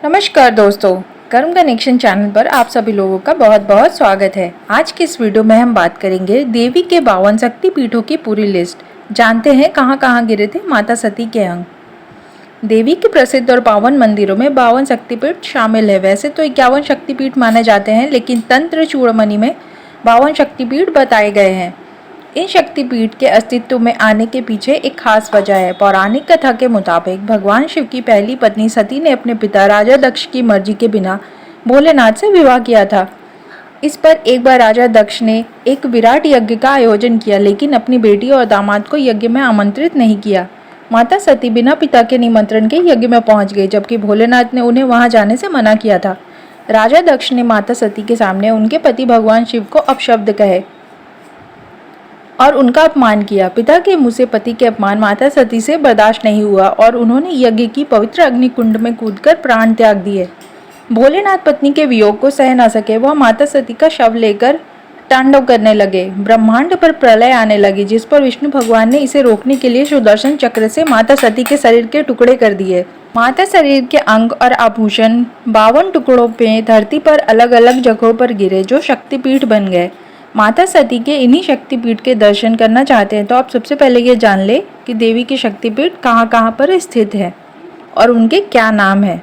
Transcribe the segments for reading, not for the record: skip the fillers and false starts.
नमस्कार दोस्तों, कर्म कनेक्शन चैनल पर आप सभी लोगों का बहुत बहुत स्वागत है। आज की इस वीडियो में हम बात करेंगे देवी के 52 शक्ति पीठों की पूरी लिस्ट। जानते हैं कहां कहां गिरे थे माता सती के अंग। देवी के प्रसिद्ध और पावन मंदिरों में 52 शक्तिपीठ शामिल है। वैसे तो 51 शक्तिपीठ माने जाते हैं, लेकिन तंत्र चूड़मणि में 52 शक्तिपीठ बताए गए हैं। इन शक्तिपीठ के अस्तित्व में आने के पीछे एक खास वजह है। पौराणिक कथा के मुताबिक भगवान शिव की पहली पत्नी सती ने अपने पिता राजा दक्ष की मर्जी के बिना भोलेनाथ से विवाह किया था। इस पर एक बार राजा दक्ष ने एक विराट यज्ञ का आयोजन किया, लेकिन अपनी बेटी और दामाद को यज्ञ में आमंत्रित नहीं किया। माता सती बिना पिता के निमंत्रण के यज्ञ में पहुंच गई, जबकि भोलेनाथ ने उन्हें वहां जाने से मना किया था। राजा दक्ष ने माता सती के सामने उनके पति भगवान शिव को अपशब्द कहे और उनका अपमान किया। पिता के मुंह से पति के अपमान माता सती से बर्दाश्त नहीं हुआ और उन्होंने यज्ञ की पवित्र अग्निकुंड में कूदकर प्राण त्याग दिए। भोलेनाथ पत्नी के वियोग को सह न सके, वह माता सती का शव लेकर तांडव करने लगे। ब्रह्मांड पर प्रलय आने लगी, जिस पर विष्णु भगवान ने इसे रोकने के लिए सुदर्शन चक्र से माता सती के शरीर के टुकड़े कर दिए। माता शरीर के अंग और आभूषण 52 टुकड़ों में धरती पर अलग अलग जगहों पर गिरे, जो शक्तिपीठ बन गए। माता सती के इन्हीं शक्तिपीठ के दर्शन करना चाहते हैं तो आप सबसे पहले ये जान ले कि देवी की शक्तिपीठ कहाँ कहाँ पर स्थित है और उनके क्या नाम है।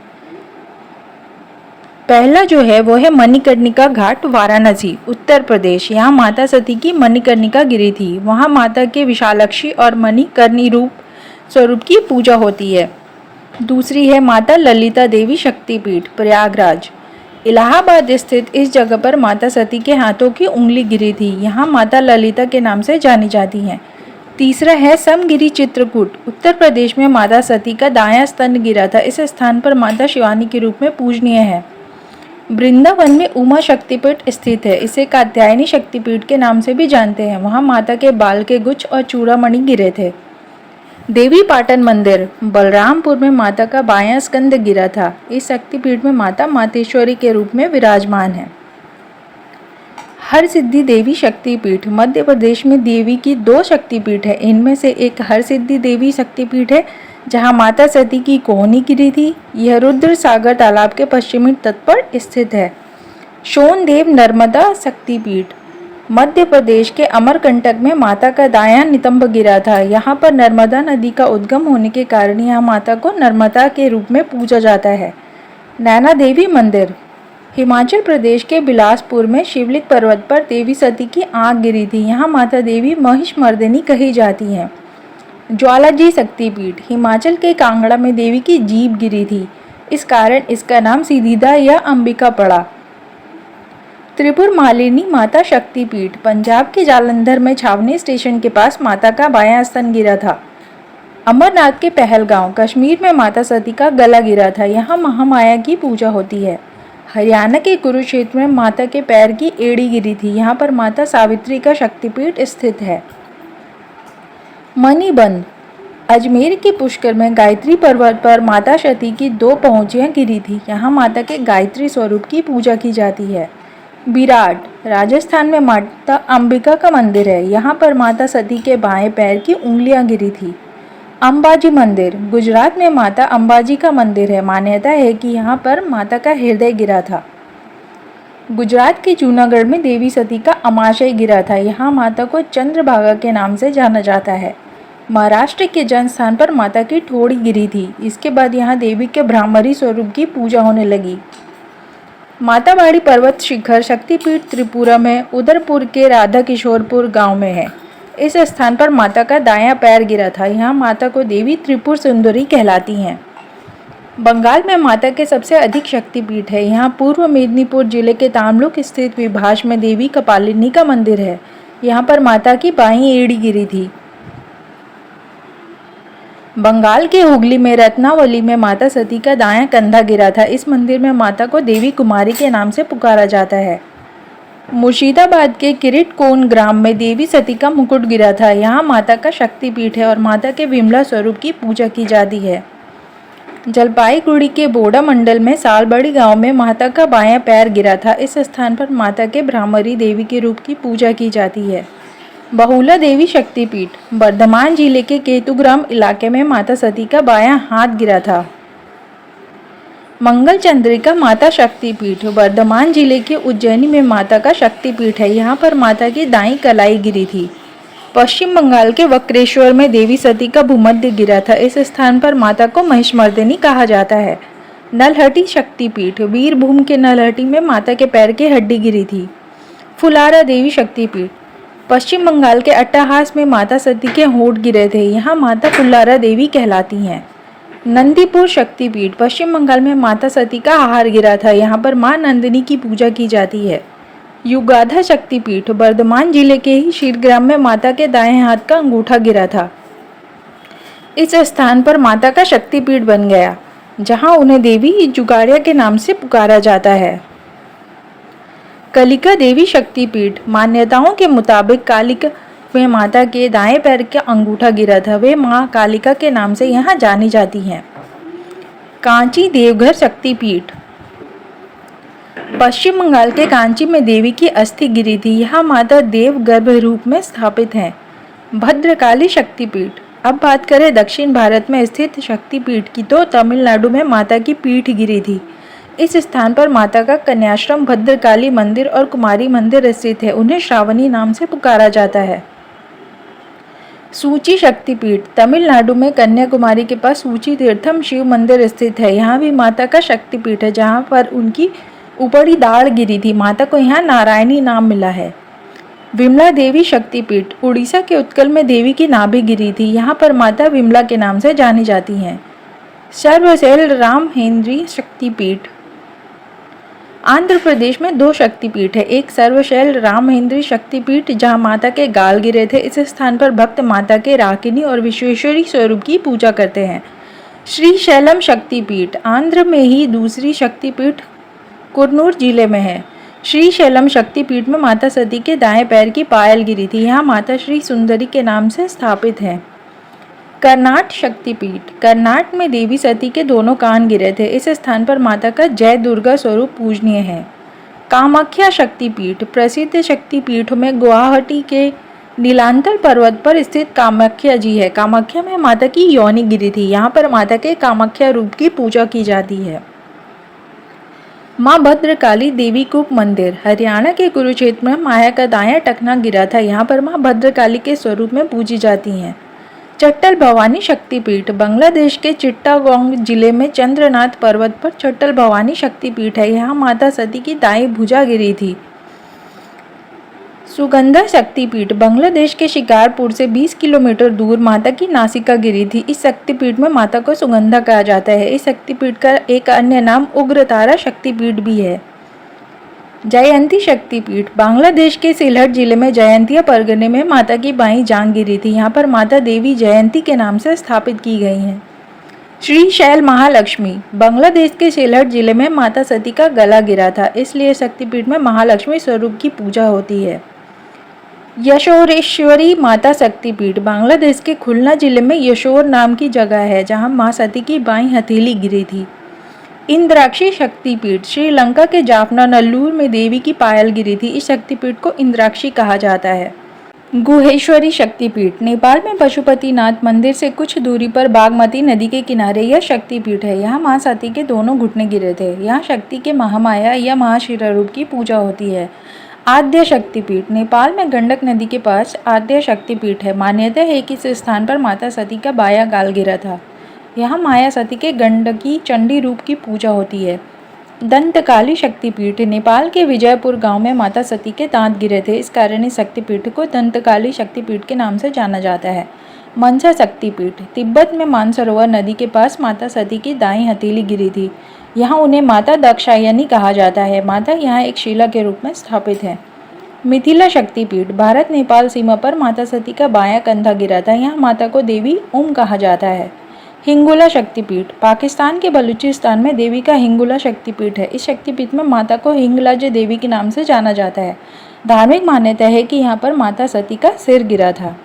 पहला जो है वो है मणिकर्णिका घाट, वाराणसी, उत्तर प्रदेश। यहाँ माता सती की मणिकर्णिका गिरी थी। वहाँ माता के विशालाक्षी और मणिकर्णी रूप स्वरूप की पूजा होती है। दूसरी है माता ललिता देवी शक्तिपीठ, प्रयागराज। इलाहाबाद स्थित इस जगह पर माता सती के हाथों की उंगली गिरी थी। यहाँ माता ललिता के नाम से जानी जाती हैं। तीसरा है समगिरी चित्रकूट, उत्तर प्रदेश में माता सती का दायां स्तन गिरा था। इस स्थान पर माता शिवानी के रूप में पूजनीय है। वृंदावन में उमा शक्तिपीठ स्थित है। इसे कात्यायनी शक्तिपीठ के नाम से भी जानते हैं। वहाँ माता के बाल के गुच्छ और चूड़ामणि गिरे थे। देवी पाटन मंदिर, बलरामपुर में माता का बायां स्कंद गिरा था। इस शक्तिपीठ में माता मातेश्वरी के रूप में विराजमान है। हरसिद्धि देवी शक्तिपीठ, मध्य प्रदेश में देवी की 2 शक्तिपीठ है। इनमें से एक हरसिद्धि देवी शक्तिपीठ है, जहां माता सती की कोहनी गिरी थी। यह रुद्र सागर तालाब के पश्चिमी तट पर स्थित है। सोनदेव नर्मदा शक्तिपीठ, मध्य प्रदेश के अमरकंटक में माता का दायां नितंब गिरा था। यहाँ पर नर्मदा नदी का उद्गम होने के कारण यहाँ माता को नर्मदा के रूप में पूजा जाता है। नैना देवी मंदिर, हिमाचल प्रदेश के बिलासपुर में शिवलिक पर्वत पर देवी सती की आंख गिरी थी। यहाँ माता देवी महिषमर्दिनी कही जाती हैं। ज्वालाजी शक्तिपीठ, हिमाचल के कांगड़ा में देवी की जीभ गिरी थी। इस कारण इसका नाम सीधीदा या अंबिका पड़ा। त्रिपुर मालिनी माता शक्तिपीठ, पंजाब के जालंधर में छावनी स्टेशन के पास माता का बायां स्तन गिरा था। अमरनाथ के पहलगांव, कश्मीर में माता सती का गला गिरा था। यहाँ महामाया की पूजा होती है। हरियाणा के कुरुक्षेत्र में माता के पैर की एड़ी गिरी थी। यहाँ पर माता सावित्री का शक्तिपीठ स्थित है। मणिबंध, अजमेर के पुष्कर में गायत्री पर्वत पर माता सती की 2 पहुंचियां गिरी थी। यहाँ माता के गायत्री स्वरूप की पूजा की जाती है। विराट, राजस्थान में माता अंबिका का मंदिर है। यहाँ पर माता सती के बाएं पैर की उंगलियां गिरी थी। अंबाजी मंदिर, गुजरात में माता अंबाजी का मंदिर है। मान्यता है कि यहाँ पर माता का हृदय गिरा था। गुजरात के जूनागढ़ में देवी सती का अमाशय गिरा था। यहाँ माता को चंद्रभागा के नाम से जाना जाता है। महाराष्ट्र के जन्म स्थान पर माता की ठोड़ी गिरी थी। इसके बाद यहाँ देवी के ब्राह्मणी स्वरूप की पूजा होने लगी। मातावाड़ी पर्वत शिखर शक्तिपीठ त्रिपुरा में उदयपुर के राधा किशोरपुर गांव में है। इस स्थान पर माता का दायां पैर गिरा था। यहाँ माता को देवी त्रिपुर सुंदरी कहलाती हैं। बंगाल में माता के सबसे अधिक शक्तिपीठ है। यहाँ पूर्व मेदिनीपुर जिले के तामलुक स्थित विभाष में देवी कपालिनी का मंदिर है। यहाँ पर माता की बाईं एड़ी गिरी थी। बंगाल के हुगली में रत्नावली में माता सती का दायां कंधा गिरा था। इस मंदिर में माता को देवी कुमारी के नाम से पुकारा जाता है। मुर्शिदाबाद के किरीटकोन ग्राम में देवी सती का मुकुट गिरा था। यहाँ माता का शक्तिपीठ है और माता के विमला स्वरूप की पूजा की जाती है। जलपाईगुड़ी के बोडा मंडल में सालबड़ी गांव में माता का बायां पैर गिरा था। इस स्थान पर माता के ब्राह्मणी देवी के रूप की पूजा की जाती है। बहुला देवी शक्तिपीठ, वर्धमान जिले के केतुग्राम इलाके में माता सती का बायां हाथ गिरा था। मंगल चंद्रिका माता शक्तिपीठ वर्धमान जिले के उज्जैनी में माता का शक्तिपीठ है। यहाँ पर माता की दाईं कलाई गिरी थी। पश्चिम बंगाल के वक्रेश्वर में देवी सती का भूमध्य गिरा था। इस स्थान पर माता को महिषमर्दिनी कहा जाता है। नलहटी शक्तिपीठ वीरभूम के नलहटी में माता के पैर की हड्डी गिरी थी। फुलारा देवी शक्तिपीठ पश्चिम बंगाल के अट्टाहास में माता सती के होंठ गिरे थे। यहाँ माता फुलारा देवी कहलाती हैं। नंदीपुर शक्तिपीठ पश्चिम बंगाल में माता सती का हार गिरा था। यहाँ पर मां नंदिनी की पूजा की जाती है। युगाधा शक्तिपीठ वर्धमान जिले के ही शीरग्राम में माता के दाएं हाथ का अंगूठा गिरा था। इस स्थान पर माता का शक्तिपीठ बन गया, जहां उन्हें देवी जुगाड़िया के नाम से पुकारा जाता है। कालिका देवी शक्तिपीठ मान्यताओं के मुताबिक कालिका में माता के दाएं पैर का अंगूठा गिरा था। वे मां कालिका के नाम से यहाँ जानी जाती हैं। कांची देवघर शक्तिपीठ पश्चिम बंगाल के कांची में देवी की अस्थि गिरी थी। यहाँ माता देव गर्भ रूप में स्थापित हैं। भद्रकाली शक्तिपीठ अब बात करें दक्षिण भारत में स्थित शक्तिपीठ की, तो तमिलनाडु में माता की पीठ गिरी थी। इस स्थान पर माता का कन्याश्रम भद्रकाली मंदिर और कुमारी मंदिर स्थित है। उन्हें श्रावणी नाम से पुकारा जाता है। सूची शक्तिपीठ तमिलनाडु में कन्याकुमारी के पास सूची तीर्थम शिव मंदिर स्थित है। यहाँ भी माता का शक्तिपीठ है, जहाँ पर उनकी ऊपरी दाढ़ गिरी थी। माता को यहाँ नारायणी नाम मिला है। विमला देवी शक्तिपीठ उड़ीसा के उत्कल में देवी की नाभि गिरी थी। यहाँ पर माता विमला के नाम से जानी जाती हैं। सर्वशैल रामहेंद्री शक्तिपीठ आंध्र प्रदेश में 2 शक्तिपीठ है। एक सर्वशैल रामहेंद्री शक्तिपीठ, जहाँ माता के गाल गिरे थे। इस स्थान पर भक्त माता के राकिनी और विश्वेश्वरी स्वरूप की पूजा करते हैं। श्रीशैलम शक्तिपीठ आंध्र में ही दूसरी शक्तिपीठ कुरनूर जिले में है। श्रीशैलम शक्तिपीठ में माता सती के दाएं पैर की पायल गिरी थी। यहाँ माता श्री सुंदरी के नाम से स्थापित है। कर्नाट शक्तिपीठ कर्नाट में देवी सती के दोनों कान गिरे थे। इस स्थान पर माता का जय दुर्गा स्वरूप पूजनीय है। कामाख्या शक्तिपीठ प्रसिद्ध शक्तिपीठों में गुवाहाटी के नीलांचल पर्वत पर स्थित कामाख्या जी है। कामाख्या में माता की योनि गिरी थी। यहाँ पर माता के कामाख्या रूप की पूजा की जाती है। माँ भद्रकाली देवी कूप मंदिर हरियाणा के कुरुक्षेत्र में माया का दायां टखना गिरा था। यहाँ पर माँ भद्रकाली के स्वरूप में पूजी जाती हैं। चट्टल भवानी शक्तिपीठ बांग्लादेश के चिट्टागोंग जिले में चंद्रनाथ पर्वत पर चट्टल भवानी शक्तिपीठ है। यहाँ माता सती की दाईं भुजा गिरी थी। सुगंधा शक्तिपीठ बांग्लादेश के शिकारपुर से 20 किलोमीटर दूर माता की नासिका गिरी थी। इस शक्तिपीठ में माता को सुगंधा कहा जाता है। इस शक्तिपीठ का एक अन्य नाम उग्रतारा शक्तिपीठ भी है। जयंती शक्तिपीठ बांग्लादेश के सिलहट जिले में जयंतिया परगने में माता की बाईं जांघ गिरी थी। यहाँ पर माता देवी जयंती के नाम से स्थापित की गई हैं। श्रीशैल महालक्ष्मी बांग्लादेश के सिलहट जिले में माता सती का गला गिरा था, इसलिए शक्तिपीठ में महालक्ष्मी स्वरूप की पूजा होती है। यशोरेश्वरी माता शक्तिपीठ बांग्लादेश के खुलना जिले में यशोर नाम की जगह है, जहां मां सती की बाईं हथेली गिरी थी। इंद्राक्षी शक्तिपीठ श्रीलंका के जाफना नल्लूर में देवी की पायल गिरी थी। इस शक्तिपीठ को इंद्राक्षी कहा जाता है। गुहेश्वरी शक्तिपीठ नेपाल में पशुपतिनाथ मंदिर से कुछ दूरी पर बागमती नदी के किनारे यह शक्तिपीठ है। यहाँ मां सती के दोनों घुटने गिरे थे। यहाँ शक्ति के महामाया या महाशिरा रूप की पूजा होती है। आद्य शक्तिपीठ नेपाल में गंडक नदी के पास आद्य शक्तिपीठ है। मान्यता है कि इस स्थान पर माता सती का बायां गाल गिरा था। यहाँ माया सती के गंडकी चंडी रूप की पूजा होती है। दंतकाली शक्तिपीठ नेपाल के विजयपुर गांव में माता सती के दांत गिरे थे, इस कारण इस शक्तिपीठ को दंतकाली शक्तिपीठ के नाम से जाना जाता है। मनसा शक्तिपीठ तिब्बत में मानसरोवर नदी के पास माता सती की दाईं हथेली गिरी थी। यहाँ उन्हें माता दाक्षायणी कहा जाता है। माता यहाँ एक शिला के रूप में स्थापित है। मिथिला शक्तिपीठ भारत नेपाल सीमा पर माता सती का बायां कंधा गिरा था। यहाँ माता को देवी ओम कहा जाता है। हिंगुला शक्तिपीठ पाकिस्तान के बलूचिस्तान में देवी का हिंगुला शक्तिपीठ है। इस शक्तिपीठ में माता को हिंगलाज देवी के नाम से जाना जाता है। धार्मिक मान्यता है कि यहाँ पर माता सती का सिर गिरा था।